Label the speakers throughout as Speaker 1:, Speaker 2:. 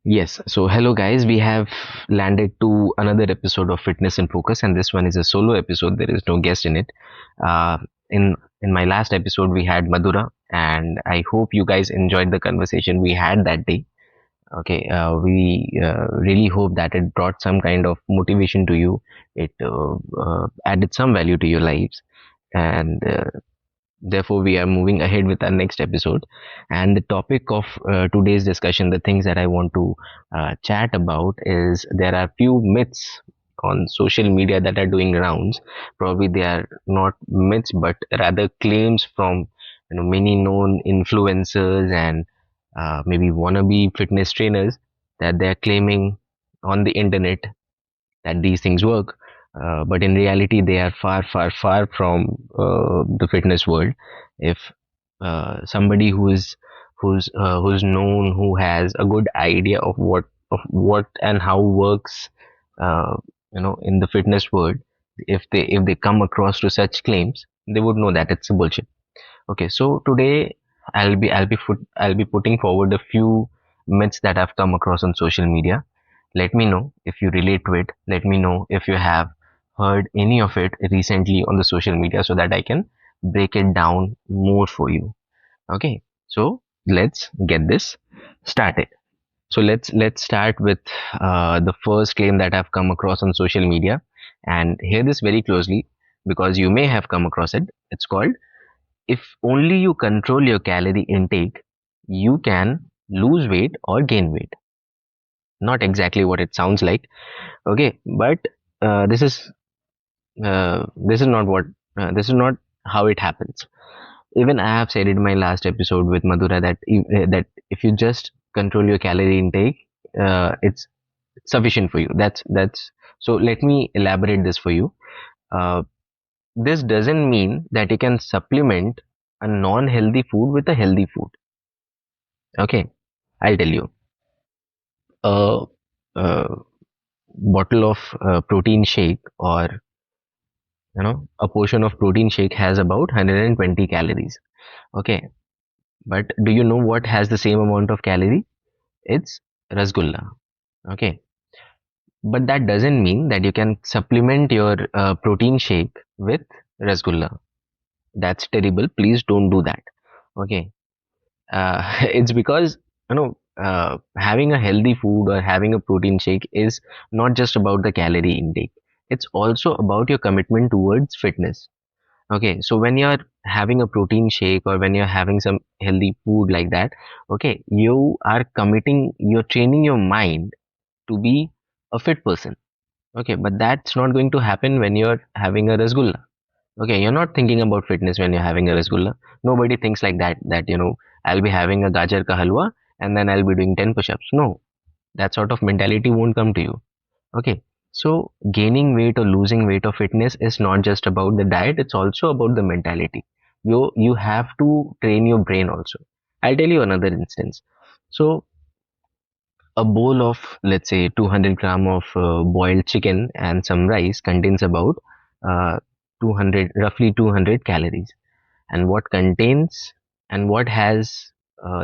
Speaker 1: Yes. So, hello guys. We have landed to another episode of Fitness in Focus, and this one is a solo episode. There is no guest in it. Uh, in my last episode, we had Madhura, and I hope you guys enjoyed the conversation we had that day. Okay. We really hope that it brought some kind of motivation to you. It added some value to your lives, and therefore we are moving ahead with our next episode, and the topic of today's discussion, the things that I want to chat about, is there are few myths on social media that are doing rounds. Probably they are not myths but rather claims from many known influencers and maybe wannabe fitness trainers, that they are claiming on the internet that these things work, but in reality they are far far from the fitness world. If somebody who's known, who has a good idea of what and how works, uh, in the fitness world, if they come across to such claims, they would know that it's a bullshit. Okay, so today I'll be putting forward a few myths that I've come across on social media. Let me know if you relate to it. Let me know if you have heard any of it recently on the social media, so that I can break it down more for you. Okay, so let's get this started. So let's start with the first claim that I've come across on social media, and hear this very closely because you may have come across it. It's called, if only you control your calorie intake, you can lose weight or gain weight. Not exactly what it sounds like, okay, but uh, this is this is not what this is not how it happens. Even I have said in my last episode with Madhura that if you just control your calorie intake, it's sufficient for you. That's so. Let me elaborate this for you. Uh, this doesn't mean that you can supplement a non-healthy food with a healthy food. Okay, I'll tell you. A, a bottle of protein shake, or a portion of protein shake has about 120 calories. Okay, but do you know what has the same amount of calorie? It's rasgulla. Okay, but that doesn't mean that you can supplement your protein shake with rasgulla. That's terrible. Please don't do that. Okay, it's because having a healthy food or having a protein shake is not just about the calorie intake. It's also about your commitment towards fitness. Okay, so when you're having a protein shake or when you're having some healthy food like that, okay, you're training your mind to be a fit person. Okay, but that's not going to happen when you're having a rasgulla. Okay, you're not thinking about fitness when you're having a rasgulla. Nobody thinks like that, I'll be having a gajar ka halwa and then I'll be doing 10 push-ups. No, that sort of mentality won't come to you. Okay, so gaining weight or losing weight or fitness is not just about the diet, it's also about the mentality. You have to train your brain also. I'll tell you another instance. So a bowl of, let's say, 200 gram of boiled chicken and some rice contains about 200 roughly 200 calories, and what has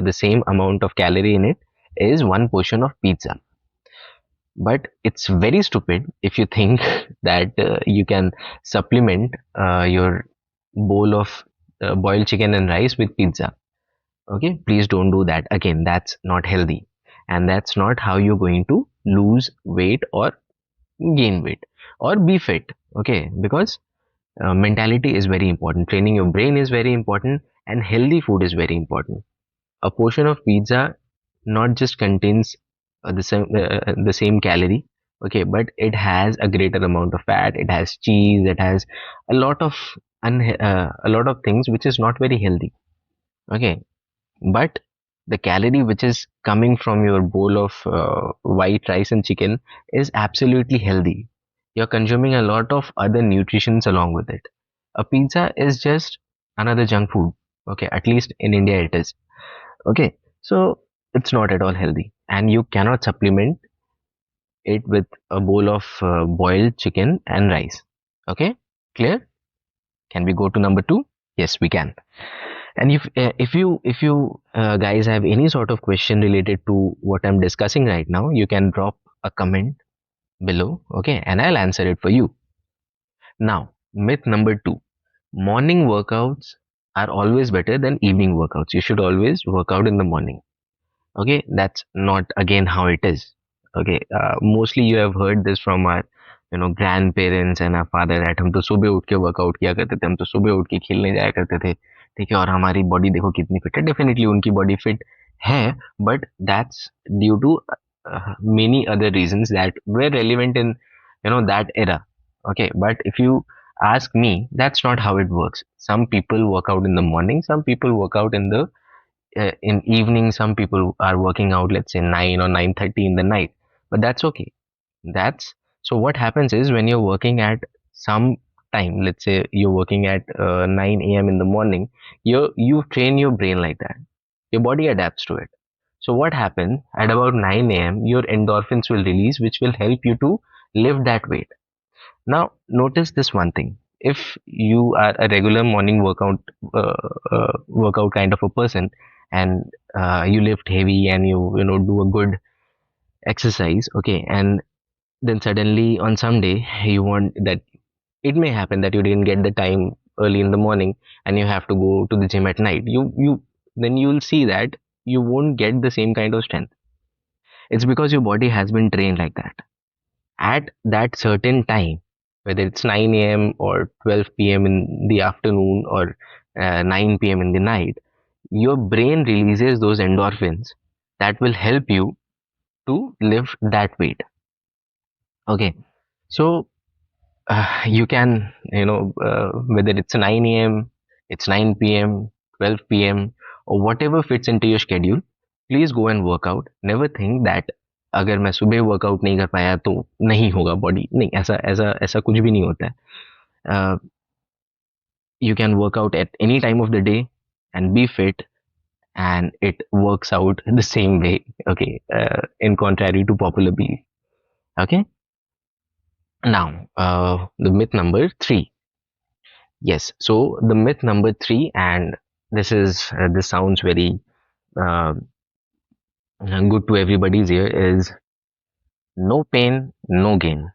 Speaker 1: the same amount of calorie in it is one portion of pizza. But it's very stupid if you think that you can supplement your bowl of boiled chicken and rice with pizza. Okay, please don't do that. Again, that's not healthy, and that's not how you're going to lose weight or gain weight or be fit. Okay, because mentality is very important, training your brain is very important, and healthy food is very important. A portion of pizza not just contains the same calorie, okay, but it has a greater amount of fat, it has cheese, it has a lot of a lot of things which is not very healthy. Okay, but the calorie which is coming from your bowl of white rice and chicken is absolutely healthy. You're consuming a lot of other nutritions along with it. A pizza is just another junk food. Okay, at least in India it is. Okay, so it's not at all healthy, and you cannot supplement it with a bowl of boiled chicken and rice. Okay, clear? Can we go to number two? Yes, we can. And if you guys have any sort of question related to what I'm discussing right now, you can drop a comment below, okay, and I'll answer it for you. Now, myth number two: morning workouts are always better than evening workouts. You should always work out in the morning. Okay, that's not again how it is. Okay, mostly you have heard this from our grandparents and our father that हम तो सुबह उठ के workout किया करते थे, हम तो सुबह उठ के खेलने जाया करते थे, ठीक है, और हमारी बॉडी देखो कितनी फिट है. डेफिनेटली उनकी बॉडी फिट है, but that's due to many other reasons that were relevant in that era. Okay, but if you ask me, that's not how it works. Some people work out in the morning, some people work out in evening, some people are working out, let's say 9 or 9:30 in the night, but that's okay. That's So what happens is when you're working at some time, let's say you're working at 9 a.m. in the morning, you train your brain like that. Your body adapts to it. So what happens at about 9 a.m., your endorphins will release, which will help you to lift that weight. Now, notice this one thing. If you are a regular morning workout kind of a person, and you lift heavy and you do a good exercise, okay, and then suddenly on some day you want that, it may happen that you didn't get the time early in the morning and you have to go to the gym at night. You Then you'll see that you won't get the same kind of strength. It's because your body has been trained like that. At that certain time, whether it's 9 a.m. or 12 p.m. in the afternoon or 9 p.m. in the night, your brain releases those endorphins that will help you to lift that weight. Okay, so you can, whether it's 9 a.m., it's 9 p.m., 12 p.m., or whatever fits into your schedule, please go and work out. Never think that अगर मैं सुबह workout नहीं कर पाया तो नहीं होगा body, नहीं, ऐसा ऐसा ऐसा कुछ भी नहीं होता है. You can work out at any time of the day and be fit, and it works out the same way, okay, in contrary to popular belief. Okay, now the myth number three. Yes, so the myth number three, and this sounds very uh, good to everybody's ear, is no pain, no gain.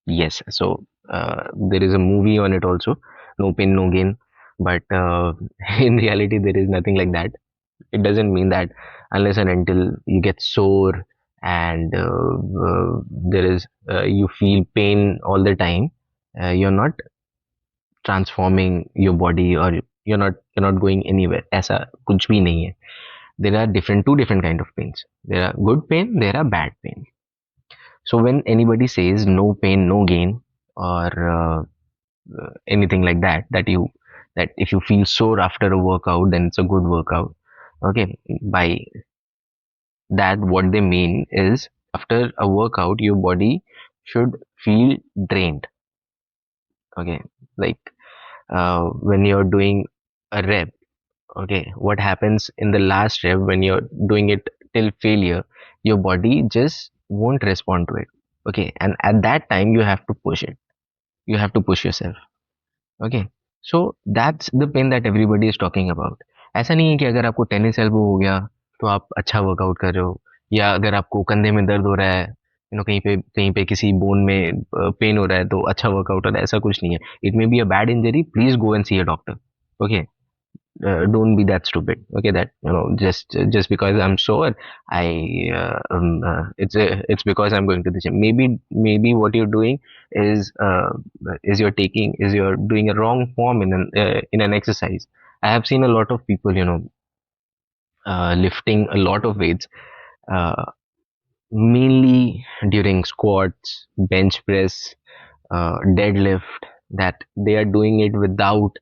Speaker 1: Yes, so there is a movie on it also, no pain, no gain. But in reality, there is nothing like that. It doesn't mean that unless and until you get sore and there is you feel pain all the time, you're not transforming your body, or you're not going anywhere. ऐसा कुछ भी नहीं है. There are two different kind of pains. There are good pain, there are bad pain. So when anybody says no pain, no gain, or anything like that, that if you feel sore after a workout, then it's a good workout. Okay, by that what they mean is after a workout, your body should feel drained. Okay, like when you're doing a rep, okay, what happens in the last rep when you're doing it till failure, your body just won't respond to it. Okay, and at that time you have to push it, you have to push yourself. Okay, so that's the pain that everybody is talking about. ऐसा नहीं है कि अगर आपको tennis elbow हो गया तो आप अच्छा वर्कआउट कर रहे हो, या अगर आपको कंधे में दर्द हो रहा है, कहीं पे किसी बोन में पेन हो रहा है तो अच्छा वर्कआउट हो रहा है, ऐसा कुछ नहीं है. It may be a bad injury, please go and see a doctor. Okay, don't be that stupid. Okay, that just because I'm sore, it's because I'm going to the gym. Maybe what you're doing is you're doing a wrong form in an exercise. I have seen a lot of people lifting a lot of weights, uh, mainly during squats, bench press, deadlift, that they are doing it without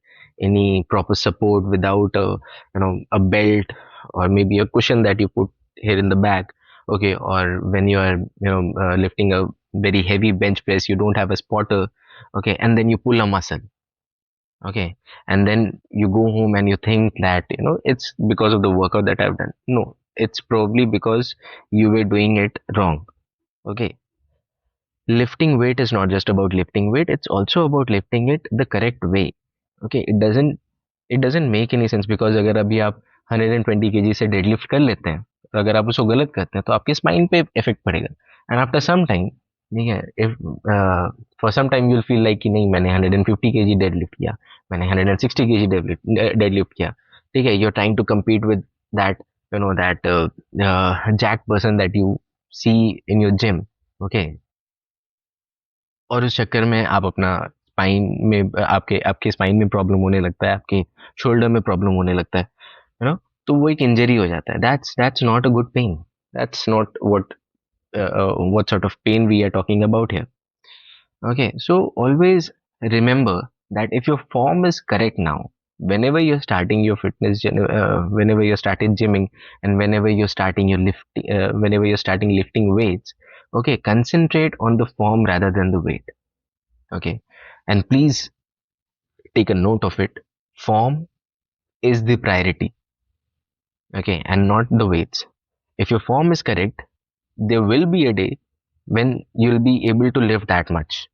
Speaker 1: any proper support, without a belt, or maybe a cushion that you put here in the back. Okay, or when you are lifting a very heavy bench press, you don't have a spotter. Okay, and then you pull a muscle. Okay, and then you go home and you think that it's because of the workout that I've done. No, it's probably because you were doing it wrong. Okay, lifting weight is not just about lifting weight, it's also about lifting it the correct way. Okay, it doesn't it doesn't make any sense, because अगर अभी आप 120 kg से deadlift कर लेते हैं, तो अगर आप उसको गलत करते हैं तो आपके स्पाइन पे इफेक्ट पड़ेगा। एंड आफ्टर सम टाइम, ठीक है, if for some time you will feel like कि नहीं, मैंने 150 kg डेडलिफ्ट किया, मैंने 160 kg डेडलिफ्ट किया, ठीक है, you are trying to compete with that, you know that jack person that you see in your gym, okay. और उस चक्कर में आप अपना स्पाइन में, आपके आपके स्पाइन में प्रॉब्लम होने लगता है, आपके शोल्डर में प्रॉब्लम होने लगता है, यू नो, तो वो एक इंजरी हो जाता है। That's not a good pain, that's not what sort of pain we are talking about here. Okay, so always remember that if your form is correct now, whenever you're starting your whenever you're starting gymming, and whenever you're starting lifting weights, okay, concentrate on the form rather than the weight. Okay, and please take a note of it. Form is the priority, okay, and not the weights. If your form is correct, there will be a day when you'll be able to lift that much.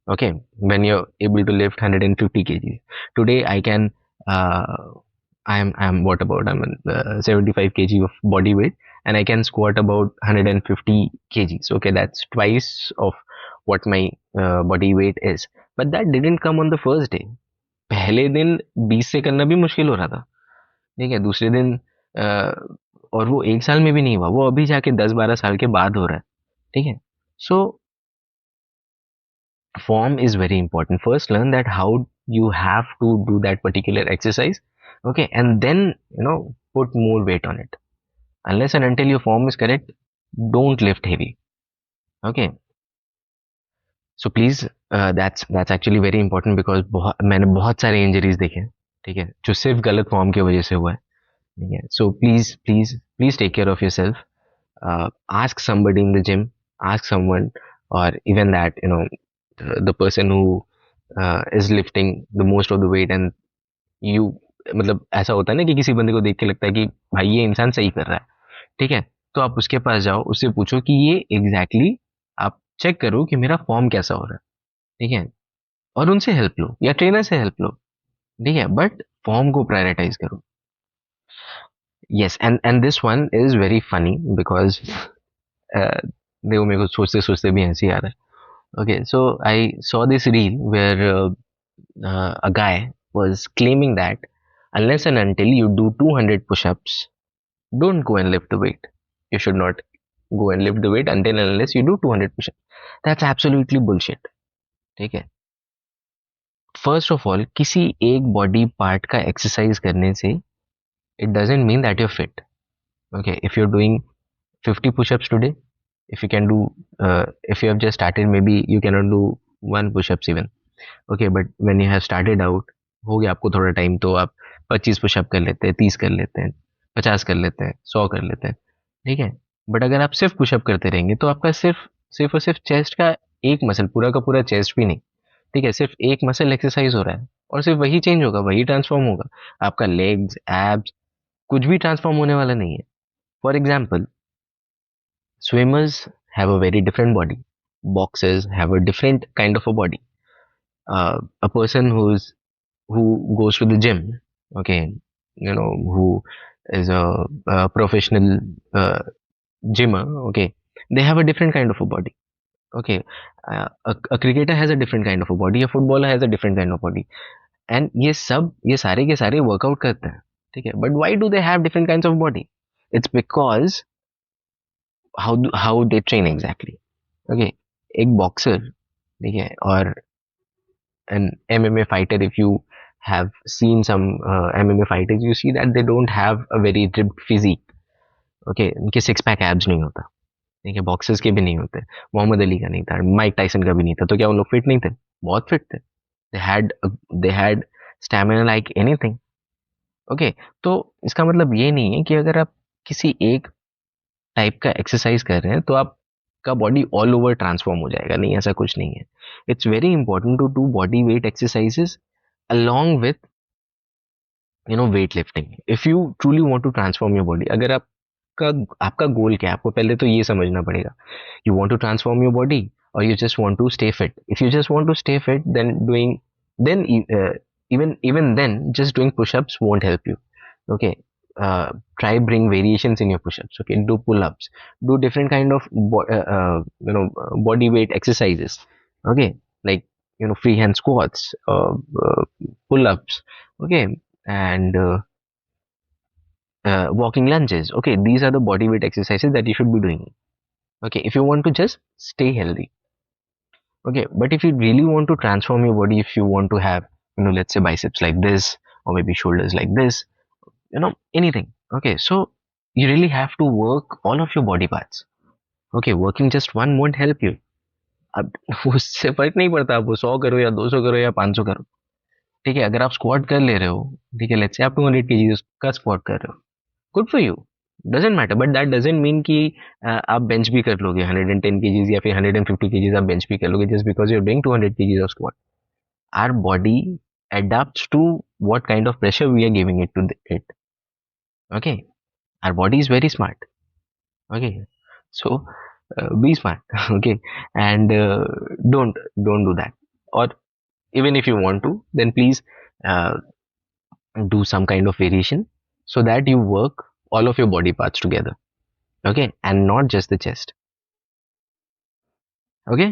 Speaker 1: Okay, when you're able to lift 150 kgs. Today I can, uh, I'm what about, I'm 75 kg of body weight, and I can squat about 150 kgs. Okay, that's twice of what my body weight is. But that didn't come on the first day. पहले दिन 20 से करना भी मुश्किल हो रहा था, ठीक है, दूसरे दिन और वो एक साल में भी नहीं हुआ, वो अभी जाके 10-12 साल के बाद हो रहा है, ठीक है। सो form is very important. First learn that how you have to do that particular exercise, okay, and then, put more weight on it. Unless and until your form is correct, don't lift heavy, okay. So please, that's actually very important, because मैंने बहुत सारे injuries देखे हैं, ठीक है, जो सिर्फ गलत फॉर्म की वजह से हुआ है, ठीक है। So please please please take care of yourself. Ask somebody in the gym, ask someone, or even that, the person who is lifting the most of the weight, and you, मतलब ऐसा होता है ना कि किसी बंदे को देख के लगता है कि भाई ये इंसान सही कर रहा है, ठीक है, तो आप उसके पास जाओ, उससे पूछो कि ये एग्जैक्टली exactly, आप चेक करो कि मेरा फॉर्म कैसा हो रहा है, ठीक है, और उनसे हेल्प लो या ट्रेनर से हेल्प लो, ठीक है, बट फॉर्म को प्रायोरिटाइज करो. Yes, and this one is very funny, because देखो, मेरे को सोचते सोचते भी हंसी आ रहा है. Okay, so I saw this reel where a guy was claiming that unless and until you do 200 push-ups, don't go and lift the weight. You should not go and lift the weight until and unless you do 200 push-ups. That's absolutely bullshit. ठीक है. First of all, किसी एक body part का exercise करने से it doesn't mean that you're fit. Okay, if you are doing 50 push-ups today, if you can do, if you have just started, maybe you cannot do one push-ups even. Okay, but when you have started out, हो गया आपको थोड़ा time, तो आप 25 pushup कर लेते हैं, 30 कर लेते हैं, 50 कर लेते हैं, 100 कर लेते हैं, ठीक है। बट अगर आप सिर्फ पुशअप करते रहेंगे तो आपका सिर्फ सिर्फ और सिर्फ चेस्ट का एक मसल, पूरा का पूरा चेस्ट भी नहीं, ठीक है, सिर्फ एक मसल एक्सरसाइज हो रहा है, और सिर्फ वही चेंज होगा, वही ट्रांसफॉर्म होगा. आपका लेग्स, एब्स, कुछ भी ट्रांसफॉर्म होने वाला नहीं है. For example, swimmers have a very different body, boxers have a different kind of a body. A person who goes to the gym, okay, who is a professional gymmer, okay, they have a different kind of a body, okay. A cricketer has a different kind of a body, a footballer has a different kind of body, and ये सारे के सारे workout करते हैं, ठीक है, but why do they have different kinds of body? It's because how they train exactly. Okay, एक boxer, ठीक है, और an MMA fighter, if you have seen some MMA fighters, you see that they don't have a very ripped physique. Okay, उनके six pack abs नहीं होता, ठीक है, boxers के भी नहीं होते, मोहम्मद अली का नहीं था, माइक टाइसन का भी नहीं था, तो क्या वो लोग फिट नहीं थे? बहुत फिट थे. They had stamina like anything. Okay, तो इसका मतलब ये नहीं है कि अगर आप किसी एक टाइप का एक्सरसाइज कर रहे हैं तो आपका बॉडी ऑल ओवर ट्रांसफॉर्म हो जाएगा. नहीं, ऐसा कुछ नहीं है. It's very important to do body weight exercises along with weight lifting if you truly want to transform your body. अगर आपका आपका गोल क्या है, आपको पहले तो ये समझना पड़ेगा. You want to transform your body or you just want to stay fit? If you just want to stay fit, then Even then, just doing push-ups won't help you. Okay, uh, try bring variations in your push-ups. Okay, do pull-ups, do different kind of body weight exercises. Okay, like free hand squats, pull-ups. Okay, and walking lunges. Okay, these are the body weight exercises that you should be doing. Okay, if you want to just stay healthy. Okay, but if you really want to transform your body, if you want to have, let's say biceps like this, or maybe shoulders like this, anything. Okay, so you really have to work all of your body parts. Okay, working just one won't help you. अब उससे फर्क नहीं पड़ता, आप वो 100 करो या 200 करो या 500 करो. ठीक है, अगर आप स्क्वाट कर ले रहे हो, ठीक है, लेट्स से आप 200 केजी का स्क्वाट कर रहे हो, good for you, doesn't matter, but that doesn't mean कि आप बेंच भी कर लोगे 110 केजीज या फिर 150 केजीज आप बेंच भी कर लोगे just because you are doing 200 kgs of squat. Our body adapts to what kind of pressure we are giving it to it. Okay, our body is very smart. Okay, so be smart. Okay, and don't do that. Or even if you want to, then please uh, do some kind of variation so that you work all of your body parts together. Okay, and not just the chest. Okay,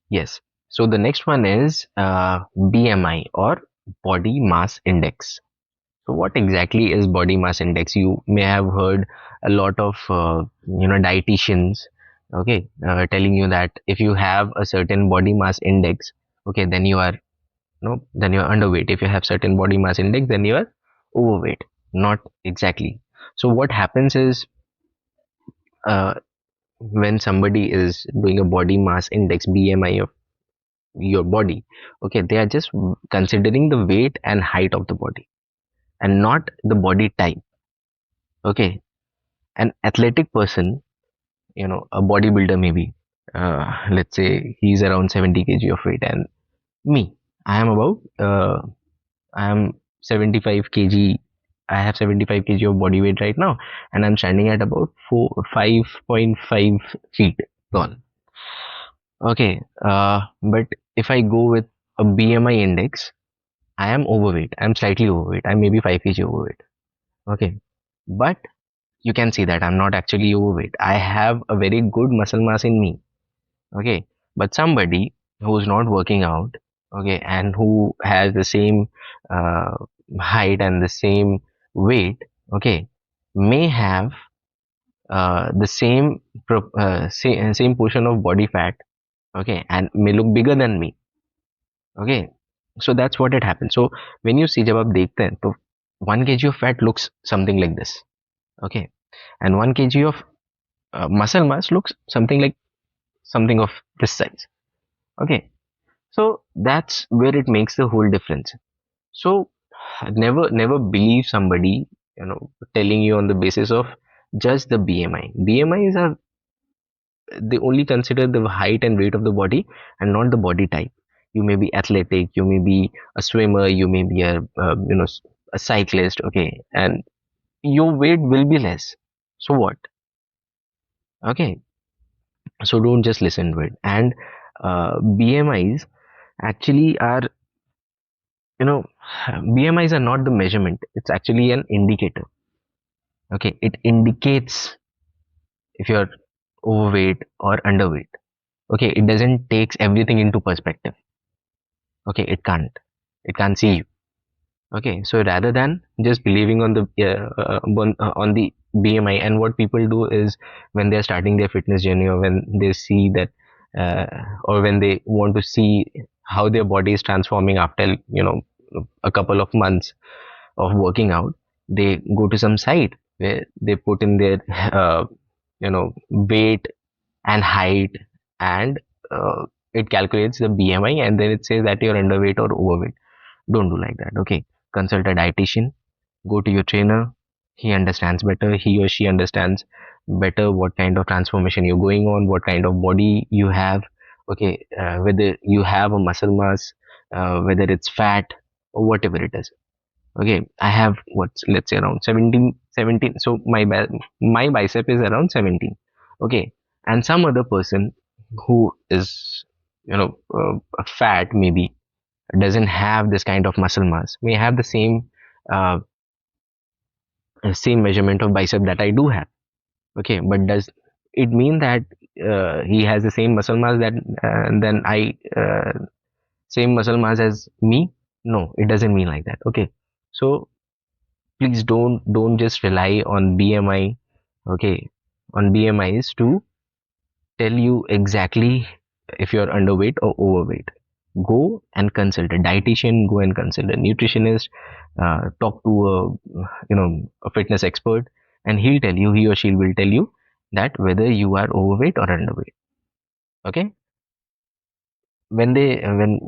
Speaker 1: yes. So the next one is BMI, or body mass index. So what exactly is body mass index? You may have heard a lot of dietitians, okay, telling you that if you have a certain body mass index, okay, then you are then you are underweight. If you have certain body mass index, then you are overweight. Not exactly. So what happens is, uh, when somebody is doing a body mass index (BMI) of your body, okay, they are just considering the weight and height of the body and not the body type. Okay, an athletic person, a bodybuilder maybe, let's say he's around 70 kg of weight, and me, I am about, I am 75 kg. I have 75 kg of body weight right now, and I'm standing at about 5.5 feet tall. Okay, but if I go with a BMI index, I am overweight. I'm slightly overweight. I'm maybe 5 kg overweight. Okay, but you can see that I'm not actually overweight. I have a very good muscle mass in me. Okay, but somebody who's not working out, okay, and who has the same uh, height and the same weight, okay, may have the same portion of body fat, okay, and may look bigger than me. Okay, so that's what it happens. So when you see, जब आप देखते हैं तो 1 kg of fat looks something like this. Okay, and 1 kg of muscle mass looks something of this size. Okay, so that's where it makes the whole difference. So never believe somebody, telling you on the basis of just the BMI. BMIs are, they only consider the height and weight of the body and not the body type. You may be athletic, you may be a swimmer, you may be a cyclist, okay, and your weight will be less. So what? Okay, so don't just listen to it. And BMIs actually are, you know BMIs are not the measurement, it's actually an indicator. Okay, it indicates if you're overweight or underweight. Okay, it doesn't takes everything into perspective. Okay, it can't see you. Okay, so rather than just believing on the on the BMI, and what people do is, when they're starting their fitness journey, or when they see that, uh, or when they want to see how their body is transforming after, a couple of months of working out, they go to some site where they put in their weight and height, and it calculates the BMI, and then it says that you're underweight or overweight. Don't do like that. Okay, consult a dietitian, go to your trainer. He understands better, he or she understands better what kind of transformation you're going on, what kind of body you have. Okay, whether you have a muscle mass, whether it's fat, or whatever it is. Okay, I have, what's, let's say, around 17. So my bicep is around 17. Okay, and some other person who is, fat maybe, doesn't have this kind of muscle mass may have the uh, same measurement of bicep that I do have. Okay, but does it mean that he has the same muscle mass that then I same muscle mass as me? No, it doesn't mean like that. Okay, so please don't just rely on BMI. Okay, on BMIs to tell you exactly if you're underweight or overweight. Go and consult a dietitian. Go and consult a nutritionist. Talk to a fitness expert, and he or she will tell you that whether you are overweight or underweight. Okay, when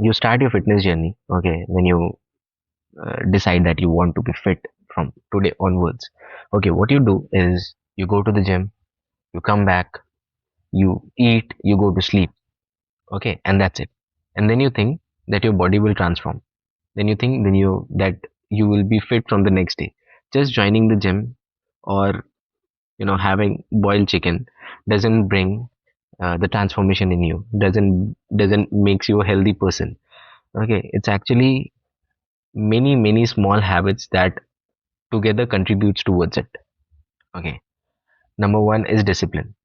Speaker 1: you start your fitness journey, okay, when you decide that you want to be fit from today onwards, okay, what you do is you go to the gym, you come back, you eat, you go to sleep. Okay, and that's it. And then you think that your body will transform. Then you think that you will be fit from the next day. Just joining the gym or having boiled chicken doesn't bring the transformation in you. Doesn't makes you a healthy person. Okay, it's actually many small habits that together contributes towards it. Okay, number one is discipline.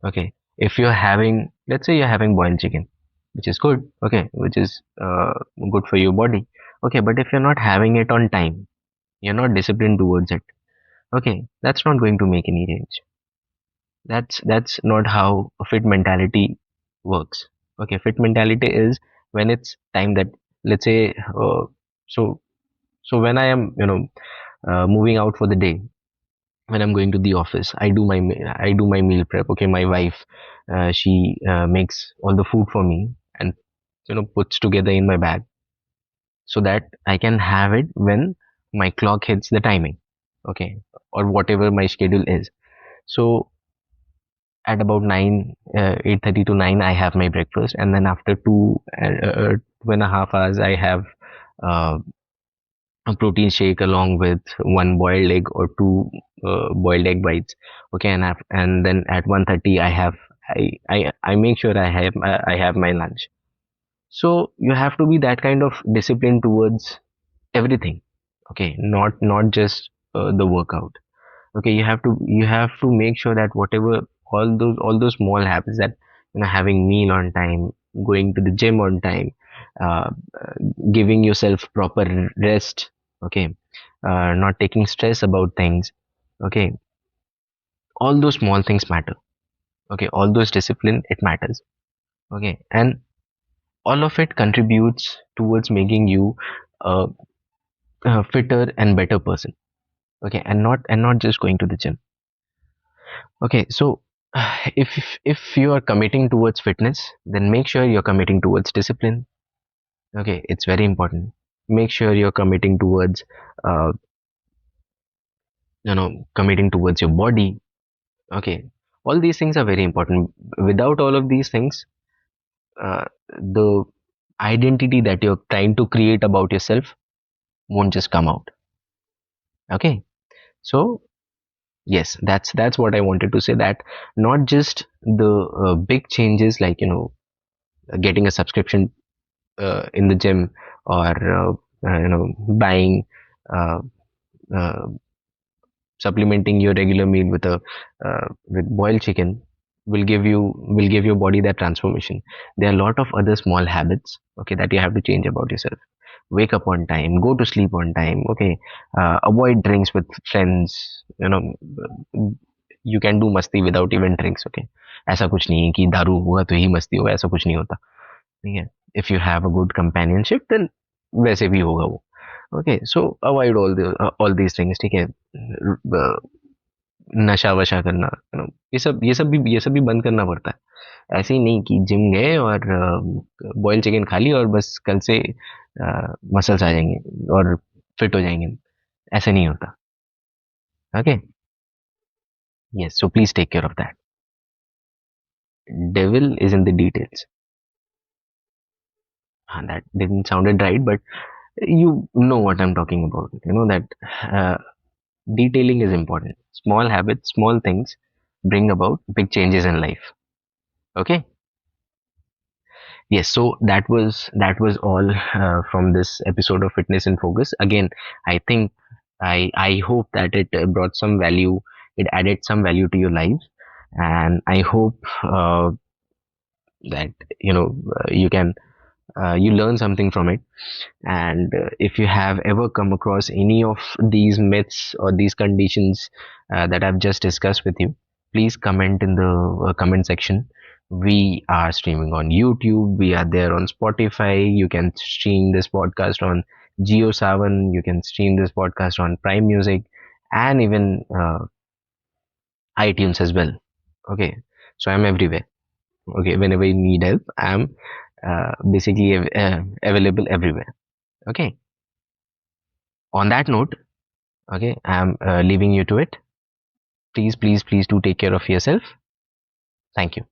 Speaker 1: Okay, if you're having, let's say you're having boiled chicken, which is good, okay, which is good for your body, okay, but if you're not having it on time, you're not disciplined towards it, okay, that's not going to make any change. That's not how a fit mentality works. Okay, fit mentality is when it's time that, let's say, so so when I am moving out for the day, when I'm going to the office, I do my meal prep. Okay, my wife, she makes all the food for me and puts together in my bag so that I can have it when my clock hits the timing. Okay, or whatever my schedule is. So at about 8:30 to 9, I have my breakfast, and then after 2.5 hours, I have uh, a protein shake along with one boiled egg or two boiled egg bites. Okay, and then at 1:30 I make sure I have my lunch. So you have to be that kind of discipline towards everything. Okay, not just the workout. Okay, you have to make sure that whatever all those small habits, that having meal on time, going to the gym on time, uh, giving yourself proper rest. Okay, not taking stress about things. Okay, all those small things matter. Okay, all those discipline, it matters. Okay, and all of it contributes towards making you a, a fitter and better person. Okay, and not just going to the gym. Okay, so if you are committing towards fitness, then make sure you're committing towards discipline. Okay, it's very important. Make sure you're committing towards uh, committing towards your body. Okay, all these things are very important. Without all of these things, the identity that you're trying to create about yourself won't just come out. Okay, so yes, that's what I wanted to say. That not just the big changes, like getting a subscription in the gym, or buying uh, uh, supplementing your regular meal with a with boiled chicken will give your body that transformation. There are a lot of other small habits, okay, that you have to change about yourself. Wake up on time, go to sleep on time. Okay, avoid drinks with friends. You can do masti without even drinks. Okay, ऐसा कुछ नहीं है कि दारू हुआ तो ही मस्ती होगा, ऐसा कुछ नहीं होता. ठीक है, if you have a good companionship, then वैसे भी होगा वो. Okay, so avoid all these things. ठीक है, नशा वशा करना, ये सब भी बंद करना पड़ता है. ऐसे ही नहीं कि जिम गए और बॉयल चिकन खा ली और बस कल से मसल्स आ जाएंगे और फिट हो जाएंगे. ऐसा नहीं होता. Okay, yes, so please take care of that. Devil is in the details. That didn't sounded right, but you know what I'm talking about. You know that uh, detailing is important. Small habits, small things bring about big changes in life. Okay. Yes, so that was all from this episode of Fitness in Focus. Again, I think I hope that it brought some value, it added some value to your life, and I hope that you can you learn something from it. And if you have ever come across any of these myths or these conditions that I've just discussed with you, please comment in the comment section. We are streaming on YouTube, we are there on Spotify. You can stream this podcast on Geo7, you can stream this podcast on Prime Music, and even iTunes as well. Okay, so I'm everywhere. Okay, whenever you need help, I'm basically available everywhere. Okay, on that note, okay, I'm leaving you to it. Please, please, please do take care of yourself. Thank you.